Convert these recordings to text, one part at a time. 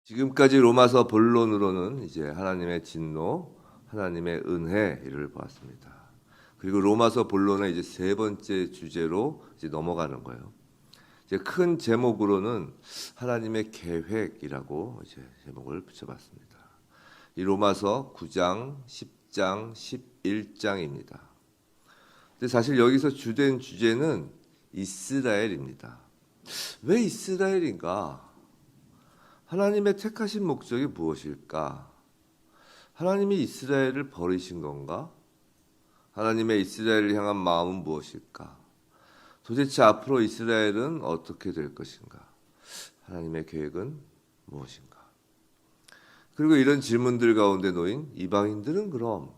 지금까지 로마서 본론으로는 이제 하나님의 진노, 하나님의 은혜를 보았습니다. 그리고 로마서 본론의 이제 세 번째 주제로 이제 넘어가는 거예요. 이제 큰 제목으로는 하나님의 계획이라고 이제 제목을 붙여봤습니다. 이 로마서 9장, 10장, 11장입니다. 근데 사실 여기서 주된 주제는 이스라엘입니다. 왜 이스라엘인가? 하나님의 택하신 목적이 무엇일까? 하나님이 이스라엘을 버리신 건가? 하나님의 이스라엘을 향한 마음은 무엇일까? 도대체 앞으로 이스라엘은 어떻게 될 것인가? 하나님의 계획은 무엇인가? 그리고 이런 질문들 가운데 놓인 이방인들은 그럼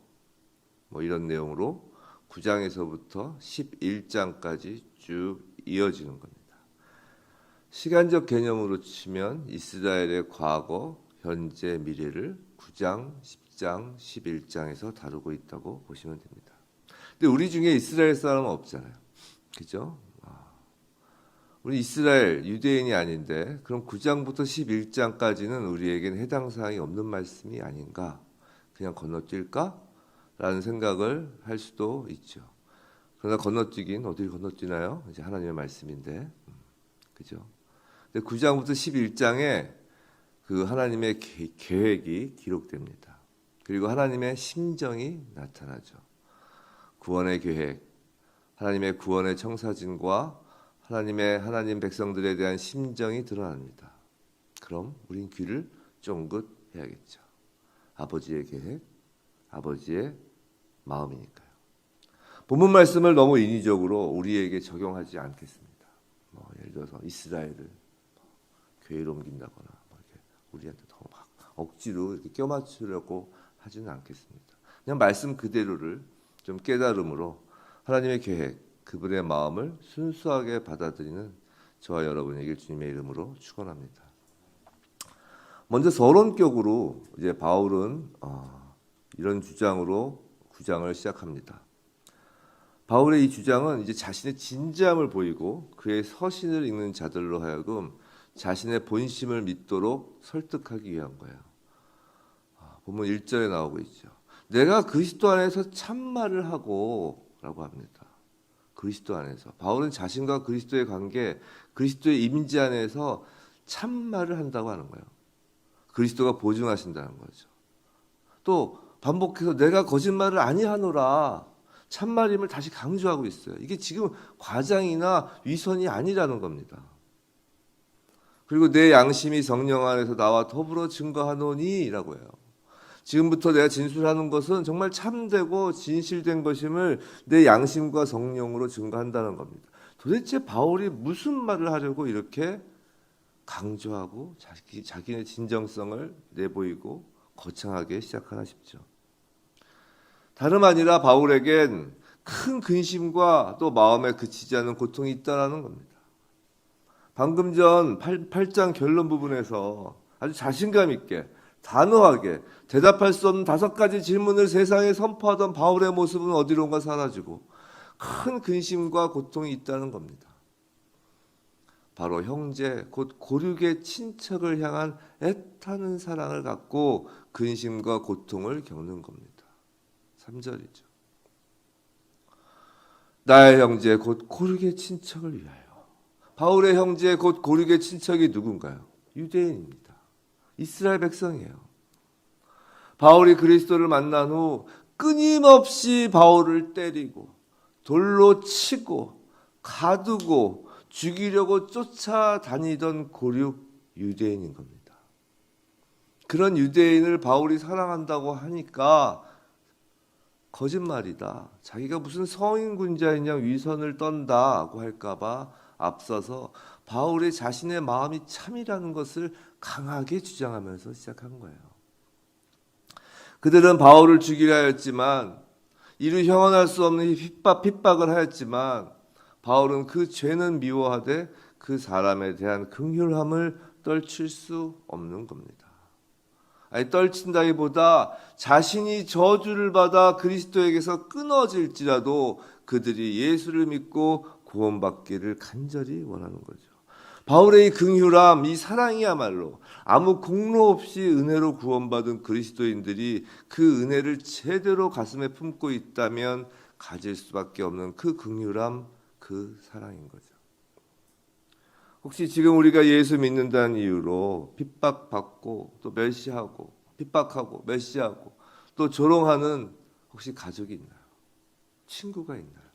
이런 내용으로 9장에서부터 11장까지 쭉 이어지는 겁니다. 시간적 개념으로 치면 이스라엘의 과거, 현재, 미래를 9장, 10장, 11장에서 다루고 있다고 보시면 됩니다. 근데 우리 중에 이스라엘 사람은 없잖아요. 그죠? 우리 이스라엘, 유대인이 아닌데 그럼 9장부터 11장까지는 우리에겐 해당 사항이 없는 말씀이 아닌가? 그냥 건너뛸까? 라는 생각을 할 수도 있죠. 그러나 건너뛰긴 어딜 건너뛰나요? 이제 하나님의 말씀인데. 그죠? 9장부터 11장에 그 하나님의 계획이 기록됩니다. 그리고 하나님의 심정이 나타나죠. 구원의 계획, 하나님의 구원의 청사진과 하나님 백성들에 대한 심정이 드러납니다. 그럼 우린 귀를 쫑긋 해야겠죠. 아버지의 계획, 아버지의 마음이니까요. 본문 말씀을 너무 인위적으로 우리에게 적용하지 않겠습니다. 예를 들어서 이스라엘을 교회로 옮긴다거나 이렇게 우리한테 더 막 억지로 이렇게 껴맞추려고 하지는 않겠습니다. 그냥 말씀 그대로를 좀 깨달음으로 하나님의 계획, 그분의 마음을 순수하게 받아들이는 저와 여러분에게 주님의 이름으로 축원합니다. 먼저 서론격으로 이제 바울은 이런 주장으로 9장을 시작합니다. 바울의 이 주장은 이제 자신의 진지함을 보이고 그의 서신을 읽는 자들로 하여금 자신의 본심을 믿도록 설득하기 위한 거예요. 본문 1절에 나오고 있죠. 내가 그리스도 안에서 참말을 하고 라고 합니다. 그리스도 안에서. 바울은 자신과 그리스도의 관계, 그리스도의 임재 안에서 참말을 한다고 하는 거예요. 그리스도가 보증하신다는 거죠. 또 반복해서 내가 거짓말을 아니하노라. 참말임을 다시 강조하고 있어요. 이게 지금 과장이나 위선이 아니라는 겁니다. 그리고 내 양심이 성령 안에서 나와 더불어 증거하노니 라고 해요. 지금부터 내가 진술하는 것은 정말 참되고 진실된 것임을 내 양심과 성령으로 증거한다는 겁니다. 도대체 바울이 무슨 말을 하려고 이렇게 강조하고 자기의 진정성을 내보이고 거창하게 시작하나 싶죠. 다름 아니라 바울에겐 큰 근심과 또 마음에 그치지 않는 고통이 있다는 겁니다. 방금 전 8장 결론 부분에서 아주 자신감 있게 단호하게 대답할 수 없는 5가지 질문을 세상에 선포하던 바울의 모습은 어디론가 사라지고 큰 근심과 고통이 있다는 겁니다. 바로 형제 곧 고륙의 친척을 향한 애타는 사랑을 갖고 근심과 고통을 겪는 겁니다. 3절이죠. 나의 형제 곧 고륙의 친척을 위하여. 바울의 형제 곧 고륙의 친척이 누군가요? 유대인입니다. 이스라엘 백성이에요. 바울이 그리스도를 만난 후 끊임없이 바울을 때리고 돌로 치고 가두고 죽이려고 쫓아다니던 고륙 유대인인 겁니다. 그런 유대인을 바울이 사랑한다고 하니까 거짓말이다. 자기가 무슨 성인군자인 양 위선을 떤다고 할까봐 앞서서 바울의 자신의 마음이 참이라는 것을 강하게 주장하면서 시작한 거예요. 그들은 바울을 죽이려 하였지만 이루 형언할 수 없는 핍박을 하였지만 바울은 그 죄는 미워하되 그 사람에 대한 긍휼함을 떨칠 수 없는 겁니다. 아니 떨친다기보다 자신이 저주를 받아 그리스도에게서 끊어질지라도 그들이 예수를 믿고 구원받기를 간절히 원하는 거죠. 바울의 이 긍휼함, 이 사랑이야말로 아무 공로 없이 은혜로 구원받은 그리스도인들이 그 은혜를 제대로 가슴에 품고 있다면 가질 수밖에 없는 그 긍휼함, 그 사랑인 거죠. 혹시 지금 우리가 예수 믿는다는 이유로 핍박받고 또 멸시하고 핍박하고 멸시하고 또 조롱하는 혹시 가족이 있나요? 친구가 있나요?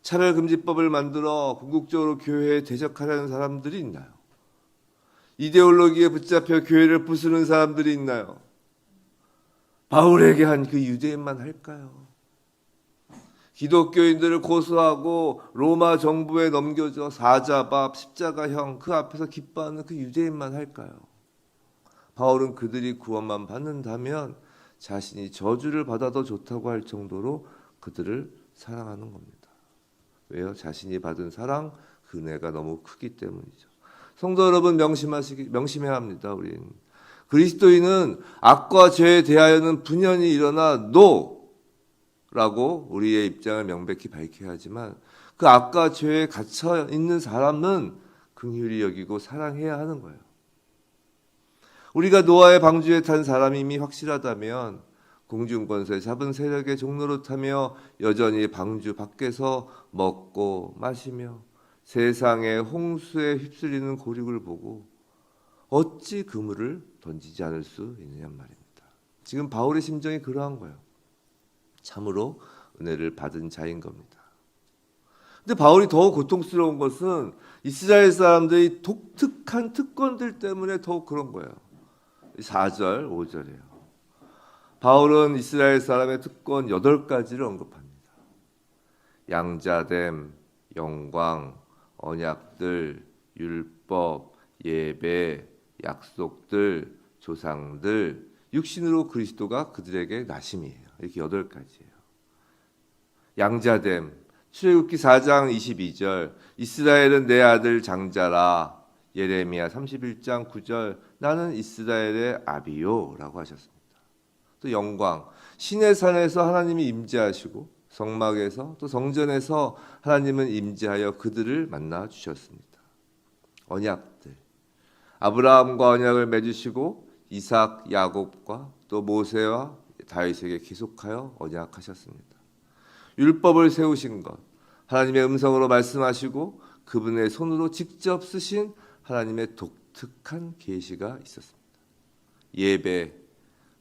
차별금지법을 만들어 궁극적으로 교회에 대적하려는 사람들이 있나요? 이데올로기에 붙잡혀 교회를 부수는 사람들이 있나요? 바울에게 한 그 유대인만 할까요? 기독교인들을 고소하고 로마 정부에 넘겨져 사자밥, 십자가형 그 앞에서 기뻐하는 그 유대인만 할까요? 바울은 그들이 구원만 받는다면 자신이 저주를 받아도 좋다고 할 정도로 그들을 사랑하는 겁니다. 왜요? 자신이 받은 사랑, 그 은혜가 너무 크기 때문이죠. 성도 여러분 명심해야 합니다. 우리는 그리스도인은 악과 죄에 대하여는 분연히 일어나 노라고 우리의 입장을 명백히 밝혀야 하지만 그 악과 죄에 갇혀 있는 사람은 긍휼히 여기고 사랑해야 하는 거예요. 우리가 노아의 방주에 탄 사람이 이미 확실하다면 공중권세 잡은 세력의 종로로 타며 여전히 방주 밖에서 먹고 마시며 세상의 홍수에 휩쓸리는 고륙을 보고 어찌 그물을 던지지 않을 수 있느냐 말입니다. 지금 바울의 심정이 그러한 거예요. 참으로 은혜를 받은 자인 겁니다. 근데 바울이 더 고통스러운 것은 이스라엘 사람들이 독특한 특권들 때문에 더욱 그런 거예요. 4절, 5절이에요. 바울은 이스라엘 사람의 특권 8가지를 언급합니다. 양자됨, 영광, 언약들, 율법, 예배, 약속들, 조상들, 육신으로 그리스도가 그들에게 나심이에요. 이렇게 8가지예요. 양자됨, 출애굽기 4장 22절, 이스라엘은 내 아들 장자라. 예레미야 31장 9절, 나는 이스라엘의 아비요 라고 하셨습니다. 또 영광, 신의 산에서 하나님이 임재하시고 성막에서 또 성전에서 하나님은 임재하여 그들을 만나 주셨습니다. 언약들, 아브라함과 언약을 맺으시고 이삭, 야곱과 또 모세와 다윗에게 계속하여 언약하셨습니다. 율법을 세우신 것, 하나님의 음성으로 말씀하시고 그분의 손으로 직접 쓰신 하나님의 독특한 계시가 있었습니다. 예배,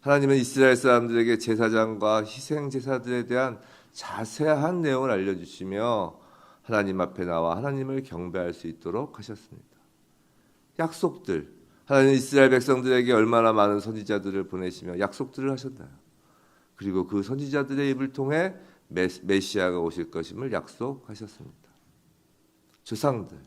하나님은 이스라엘 사람들에게 제사장과 희생 제사들에 대한 자세한 내용을 알려주시며 하나님 앞에 나와 하나님을 경배할 수 있도록 하셨습니다. 약속들, 하나님 이스라엘 백성들에게 얼마나 많은 선지자들을 보내시며 약속들을 하셨나요? 그리고 그 선지자들의 입을 통해 메시아가 오실 것임을 약속하셨습니다. 조상들,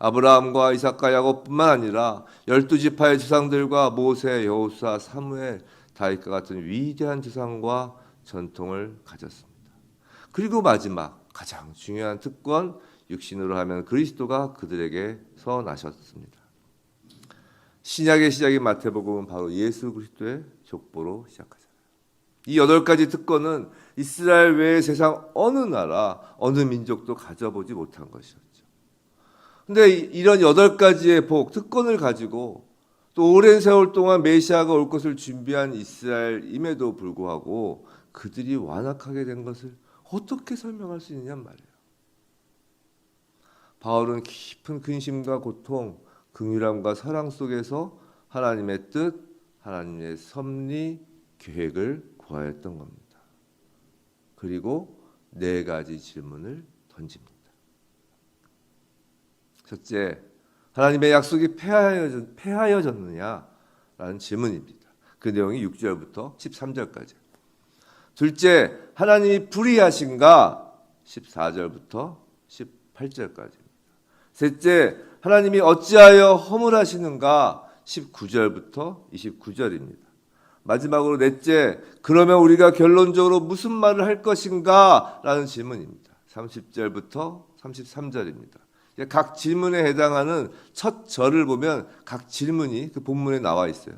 아브라함과 이삭과 야곱뿐만 아니라 12지파의 조상들과 모세, 여호수아, 사무엘, 다윗과 같은 위대한 조상과 전통을 가졌습니다. 그리고 마지막 가장 중요한 특권, 육신으로 하면 그리스도가 그들에게서 나셨습니다. 신약의 시작인 마태복음은 바로 예수 그리스도의 족보로 시작하잖아요. 이 8가지 특권은 이스라엘 외의 세상 어느 나라, 어느 민족도 가져보지 못한 것이었죠. 그런데 이런 8가지의 복, 특권을 가지고 또 오랜 세월 동안 메시아가 올 것을 준비한 이스라엘임에도 불구하고 그들이 완악하게 된 것을 어떻게 설명할 수 있느냐는 말이에요. 바울은 깊은 근심과 고통, 긍휼함과 사랑 속에서 하나님의 뜻, 하나님의 섭리, 계획을 구하였던 겁니다. 그리고 4가지 질문을 던집니다. 첫째, 하나님의 약속이 폐하여졌느냐라는 질문입니다. 그 내용이 6절부터 13절까지. 둘째, 하나님이 불의하신가? 14절부터 18절까지입니다. 셋째, 하나님이 어찌하여 허물하시는가? 19절부터 29절입니다. 마지막으로 넷째, 그러면 우리가 결론적으로 무슨 말을 할 것인가? 라는 질문입니다. 30절부터 33절입니다. 각 질문에 해당하는 첫 절을 보면 각 질문이 그 본문에 나와 있어요.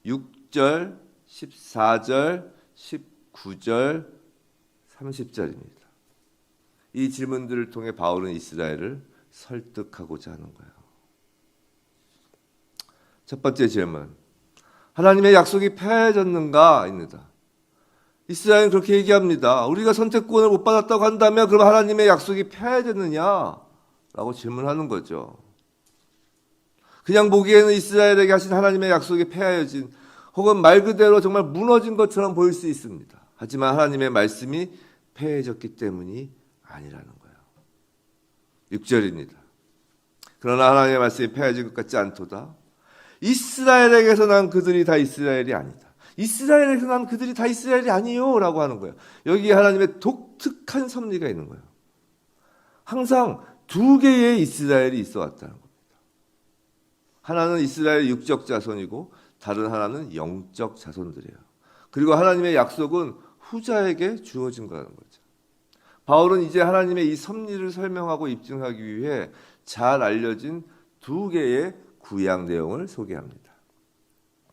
6절, 14절, 19절, 30절입니다. 이 질문들을 통해 바울은 이스라엘을 설득하고자 하는 거예요. 첫 번째 질문. 하나님의 약속이 폐해졌는가? 입니다. 이스라엘은 그렇게 얘기합니다. 우리가 선택권을 못 받았다고 한다면 그럼 하나님의 약속이 폐해졌느냐? 라고 질문하는 거죠. 그냥 보기에는 이스라엘에게 하신 하나님의 약속이 폐하여진 혹은 말 그대로 정말 무너진 것처럼 보일 수 있습니다. 하지만 하나님의 말씀이 폐해졌기 때문이 아니라는 거예요. 6절입니다. 그러나 하나님의 말씀이 폐해진 것 같지 않도다. 이스라엘에게서 난 그들이 다 이스라엘이 아니다. 이스라엘에게서 난 그들이 다 이스라엘이 아니요 라고 하는 거예요. 여기에 하나님의 독특한 섭리가 있는 거예요. 항상 두 개의 이스라엘이 있어 왔다는 겁니다. 하나는 이스라엘의 육적 자손이고 다른 하나는 영적 자손들이에요. 그리고 하나님의 약속은 후자에게 주어진 거라는 거죠. 바울은 이제 하나님의 이 섭리를 설명하고 입증하기 위해 잘 알려진 두 개의 구약 내용을 소개합니다.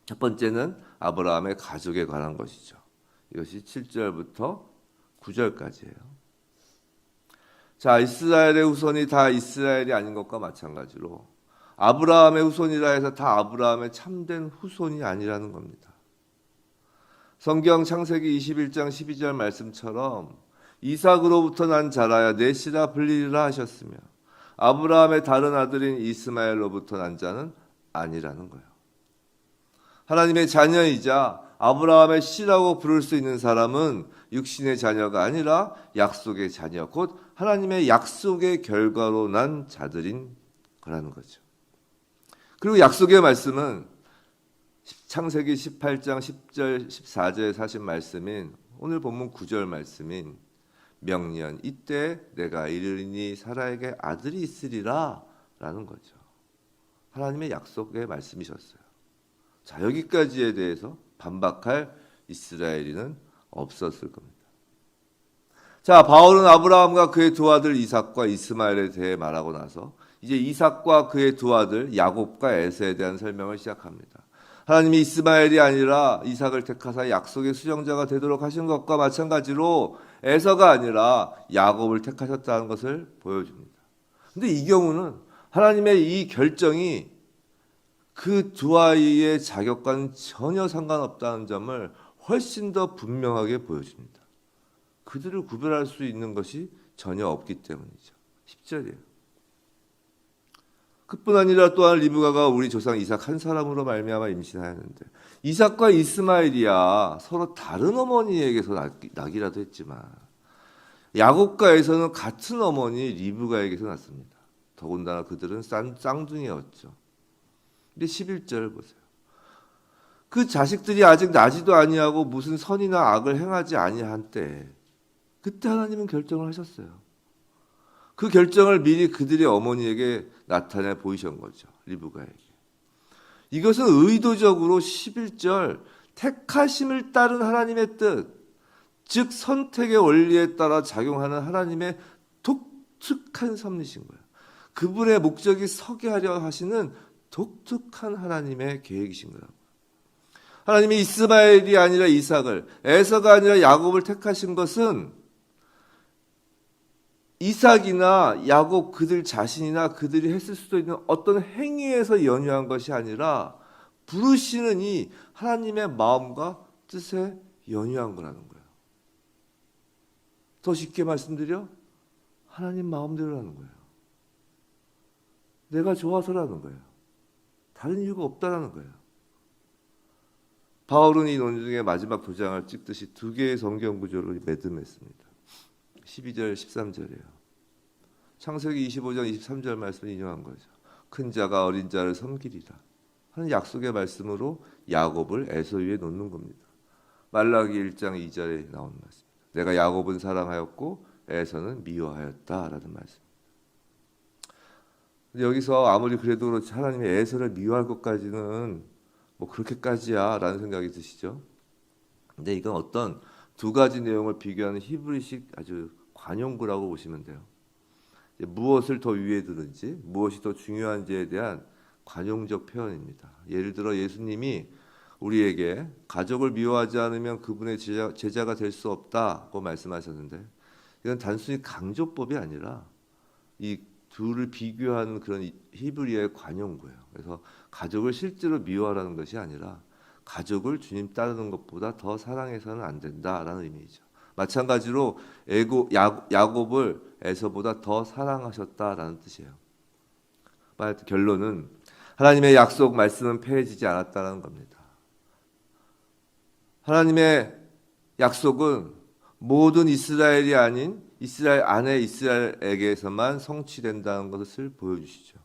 첫 번째는 아브라함의 가족에 관한 것이죠. 이것이 7절부터 9절까지예요. 자, 이스라엘의 후손이 다 이스라엘이 아닌 것과 마찬가지로 아브라함의 후손이라 해서 다 아브라함의 참된 후손이 아니라는 겁니다. 성경 창세기 21장 12절 말씀처럼 이삭으로부터 난 자라야 내 씨라 불리리라 하셨으며 아브라함의 다른 아들인 이스마엘로부터 난 자는 아니라는 거예요. 하나님의 자녀이자 아브라함의 씨라고 부를 수 있는 사람은 육신의 자녀가 아니라 약속의 자녀, 곧 하나님의 약속의 결과로 난 자들인 거라는 거죠. 그리고 약속의 말씀은 창세기 18장 10절 14절에 하신 말씀인 오늘 본문 9절 말씀인 명년 이때 내가 이르리니 사라에게 아들이 있으리라 라는 거죠. 하나님의 약속의 말씀이셨어요. 자, 여기까지에 대해서 반박할 이스라엘인은 없었을 겁니다. 자, 바울은 아브라함과 그의 두 아들 이삭과 이스마엘에 대해 말하고 나서 이제 이삭과 그의 두 아들 야곱과 에서에 대한 설명을 시작합니다. 하나님이 이스마엘이 아니라 이삭을 택하사 약속의 수령자가 되도록 하신 것과 마찬가지로 에서가 아니라 야곱을 택하셨다는 것을 보여줍니다. 그런데 이 경우는 하나님의 이 결정이 그 두 아이의 자격과는 전혀 상관없다는 점을 훨씬 더 분명하게 보여줍니다. 그들을 구별할 수 있는 것이 전혀 없기 때문이죠. 10절이에요. 그뿐 아니라 또한 리브가가 우리 조상 이삭 한 사람으로 말미암아 임신하였는데 이삭과 이스마엘이야 서로 다른 어머니에게서 나기라도 했지만 야곱과 에서는 같은 어머니 리브가에게서 났습니다. 더군다나 그들은 쌍둥이였죠. 근데 11절을 보세요. 그 자식들이 아직 나지도 아니하고 무슨 선이나 악을 행하지 아니한 때 그때 하나님은 결정을 하셨어요. 그 결정을 미리 그들의 어머니에게 나타내 보이신 거죠. 리브가에게. 이것은 의도적으로 11절 택하심을 따른 하나님의 뜻, 즉 선택의 원리에 따라 작용하는 하나님의 독특한 섭리신 거예요. 그분의 목적이 서게 하려 하시는 독특한 하나님의 계획이신 거예요. 하나님이 이스마엘이 아니라 이삭을, 에서가 아니라 야곱을 택하신 것은 이삭이나 야곱 그들 자신이나 그들이 했을 수도 있는 어떤 행위에서 연유한 것이 아니라 부르시는 이 하나님의 마음과 뜻에 연유한 거라는 거예요. 더 쉽게 말씀드려 하나님 마음대로라는 거예요. 내가 좋아서라는 거예요. 다른 이유가 없다라는 거예요. 바울은 이 논중의 마지막 도장을 찍듯이 두 개의 성경 구조를 매듭했습니다. 12절 13절이에요. 창세기 25장 23절 말씀을 인용한 거죠. 큰 자가 어린 자를 섬기리라 하는 약속의 말씀으로 야곱을 에서 위에 놓는 겁니다. 말라기 1장 2절에 나오는 말씀입니다. 내가 야곱은 사랑하였고 에서는 미워하였다라는 말씀. 근데 여기서 아무리 그래도 그렇지 하나님이 에서를 미워할 것까지는 뭐 그렇게까지야 라는 생각이 드시죠. 근데 이건 어떤 두 가지 내용을 비교하는 히브리식 아주 관용구라고 보시면 돼요. 무엇을 더 위에 두는지 무엇이 더 중요한지에 대한 관용적 표현입니다. 예를 들어 예수님이 우리에게 가족을 미워하지 않으면 그분의 제자가 될 수 없다고 말씀하셨는데 이건 단순히 강조법이 아니라 이 둘을 비교하는 그런 히브리어의 관용구예요. 그래서 가족을 실제로 미워하라는 것이 아니라 가족을 주님 따르는 것보다 더 사랑해서는 안 된다라는 의미죠. 마찬가지로 야곱을 에서보다 더 사랑하셨다라는 뜻이에요. 결론은 하나님의 약속 말씀은 폐해지지 않았다는 겁니다. 하나님의 약속은 모든 이스라엘이 아닌 이스라엘 안에 이스라엘에게서만 성취된다는 것을 보여주시죠.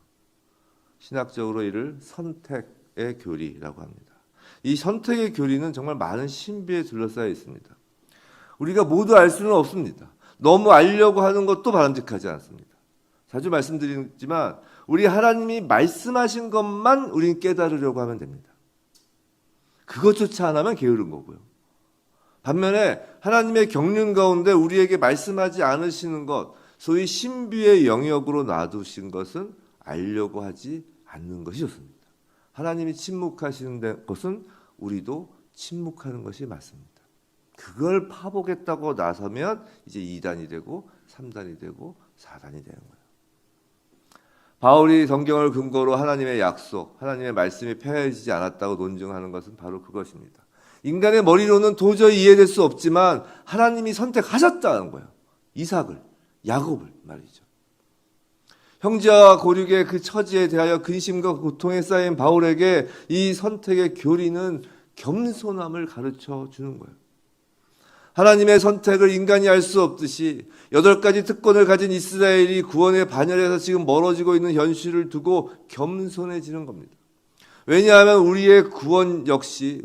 신학적으로 이를 선택의 교리라고 합니다. 이 선택의 교리는 정말 많은 신비에 둘러싸여 있습니다. 우리가 모두 알 수는 없습니다. 너무 알려고 하는 것도 바람직하지 않습니다. 자주 말씀드리지만 우리 하나님이 말씀하신 것만 우리는 깨달으려고 하면 됩니다. 그것조차 안 하면 게으른 거고요. 반면에 하나님의 경륜 가운데 우리에게 말씀하지 않으시는 것, 소위 신비의 영역으로 놔두신 것은 알려고 하지 않는 것이 좋습니다. 하나님이 침묵하시는 것은 우리도 침묵하는 것이 맞습니다. 그걸 파보겠다고 나서면 이제 2단이 되고 3단이 되고 4단이 되는 거예요. 바울이 성경을 근거로 하나님의 약속, 하나님의 말씀이 폐해지지 않았다고 논증하는 것은 바로 그것입니다. 인간의 머리로는 도저히 이해될 수 없지만 하나님이 선택하셨다는 거예요. 이삭을, 야곱을 말이죠. 형제와 고륙의 그 처지에 대하여 근심과 고통에 쌓인 바울에게 이 선택의 교리는 겸손함을 가르쳐 주는 거예요. 하나님의 선택을 인간이 알 수 없듯이 8가지 특권을 가진 이스라엘이 구원의 반열에서 지금 멀어지고 있는 현실을 두고 겸손해지는 겁니다. 왜냐하면 우리의 구원 역시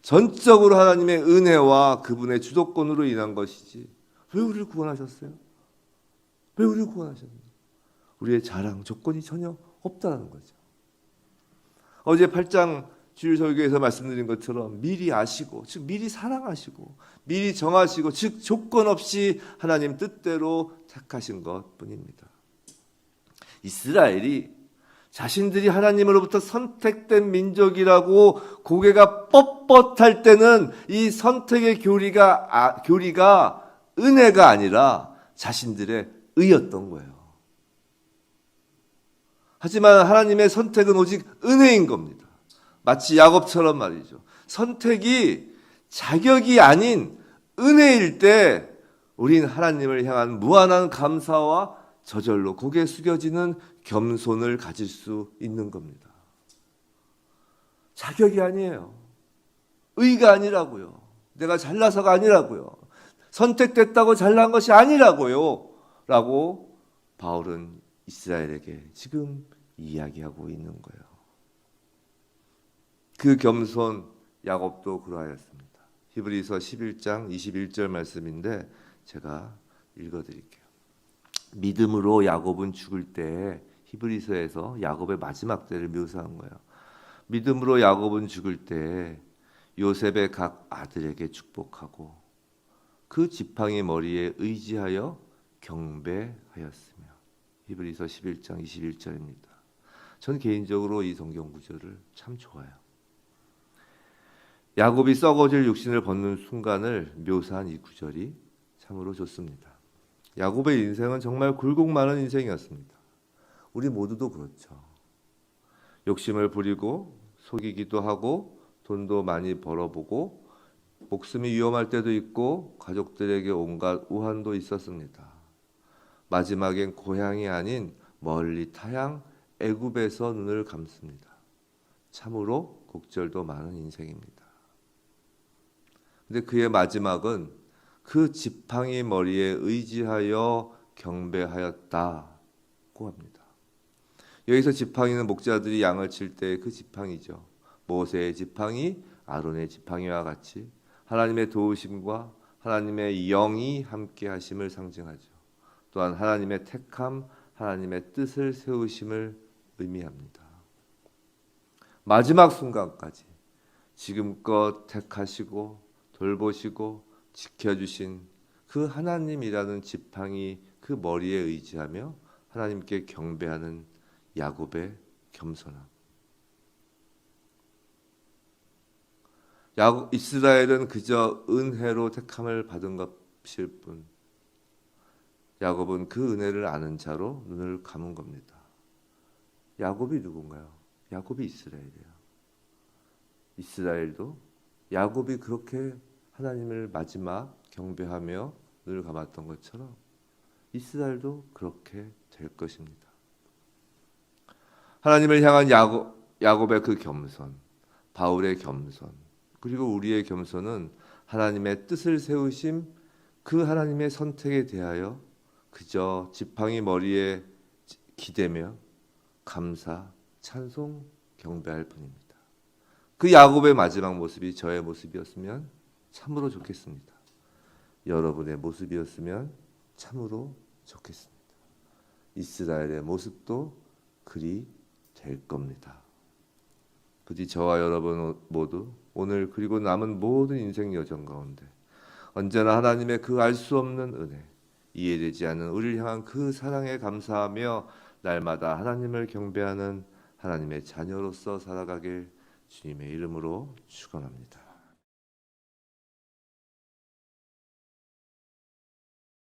전적으로 하나님의 은혜와 그분의 주도권으로 인한 것이지 왜 우리를 구원하셨어요? 왜 우리를 구원하셨나요? 우리의 자랑, 조건이 전혀 없다는 거죠. 어제 8장 주일 설교에서 말씀드린 것처럼 미리 아시고, 즉 미리 사랑하시고, 미리 정하시고, 즉 조건 없이 하나님 뜻대로 택하신 것뿐입니다. 이스라엘이 자신들이 하나님으로부터 선택된 민족이라고 고개가 뻣뻣할 때는 이 선택의 교리가 은혜가 아니라 자신들의 의였던 거예요. 하지만 하나님의 선택은 오직 은혜인 겁니다. 마치 야곱처럼 말이죠. 선택이 자격이 아닌 은혜일 때 우린 하나님을 향한 무한한 감사와 저절로 고개 숙여지는 겸손을 가질 수 있는 겁니다. 자격이 아니에요. 의가 아니라고요. 내가 잘나서가 아니라고요. 선택됐다고 잘난 것이 아니라고요. 라고 바울은 이스라엘에게 지금 이야기하고 있는 거예요. 그 겸손 야곱도 그러하였습니다. 히브리서 11장 21절 말씀인데 제가 읽어드릴게요. 믿음으로 야곱은 죽을 때 히브리서에서 야곱의 마지막 때를 묘사한 거예요. 믿음으로 야곱은 죽을 때 요셉의 각 아들에게 축복하고 그 지팡이 머리에 의지하여 경배하였으며. 히브리서 11장 21절입니다. 전 개인적으로 이 성경 구절을 참 좋아해요. 야곱이 썩어질 육신을 벗는 순간을 묘사한 이 구절이 참으로 좋습니다. 야곱의 인생은 정말 굴곡 많은 인생이었습니다. 우리 모두도 그렇죠. 욕심을 부리고 속이기도 하고 돈도 많이 벌어보고 목숨이 위험할 때도 있고 가족들에게 온갖 우환도 있었습니다. 마지막엔 고향이 아닌 멀리 타향 애굽에서 눈을 감습니다. 참으로 곡절도 많은 인생입니다. 근데 그의 마지막은 그 지팡이 머리에 의지하여 경배하였다고 합니다. 여기서 지팡이는 목자들이 양을 칠 때 그 지팡이죠. 모세의 지팡이, 아론의 지팡이와 같이 하나님의 도우심과 하나님의 영이 함께 하심을 상징하죠. 또한 하나님의 택함, 하나님의 뜻을 세우심을 의미합니다. 마지막 순간까지 지금껏 택하시고 돌보시고 지켜주신 그 하나님이라는 지팡이 그 머리에 의지하며 하나님께 경배하는 야곱의 겸손함. 이스라엘은 그저 은혜로 택함을 받은 것일 뿐 야곱은 그 은혜를 아는 자로 눈을 감은 겁니다. 야곱이 누군가요? 야곱이 이스라엘이에요. 이스라엘도 야곱이 그렇게 하나님을 마지막 경배하며 눈을 감았던 것처럼 이스라엘도 그렇게 될 것입니다. 하나님을 향한 야곱의 그 겸손, 바울의 겸손, 그리고 우리의 겸손은 하나님의 뜻을 세우심, 그 하나님의 선택에 대하여 그저 지팡이 머리에 기대며 감사, 찬송, 경배할 뿐입니다. 그 야곱의 마지막 모습이 저의 모습이었으면 참으로 좋겠습니다. 여러분의 모습이었으면 참으로 좋겠습니다. 이스라엘의 모습도 그리 될 겁니다. 부디 저와 여러분 모두 오늘 그리고 남은 모든 인생 여정 가운데 언제나 하나님의 그 알 수 없는 은혜, 이해되지 않는 우리를 향한 그 사랑에 감사하며 날마다 하나님을 경배하는 하나님의 자녀로서 살아가길 주님의 이름으로 축원합니다.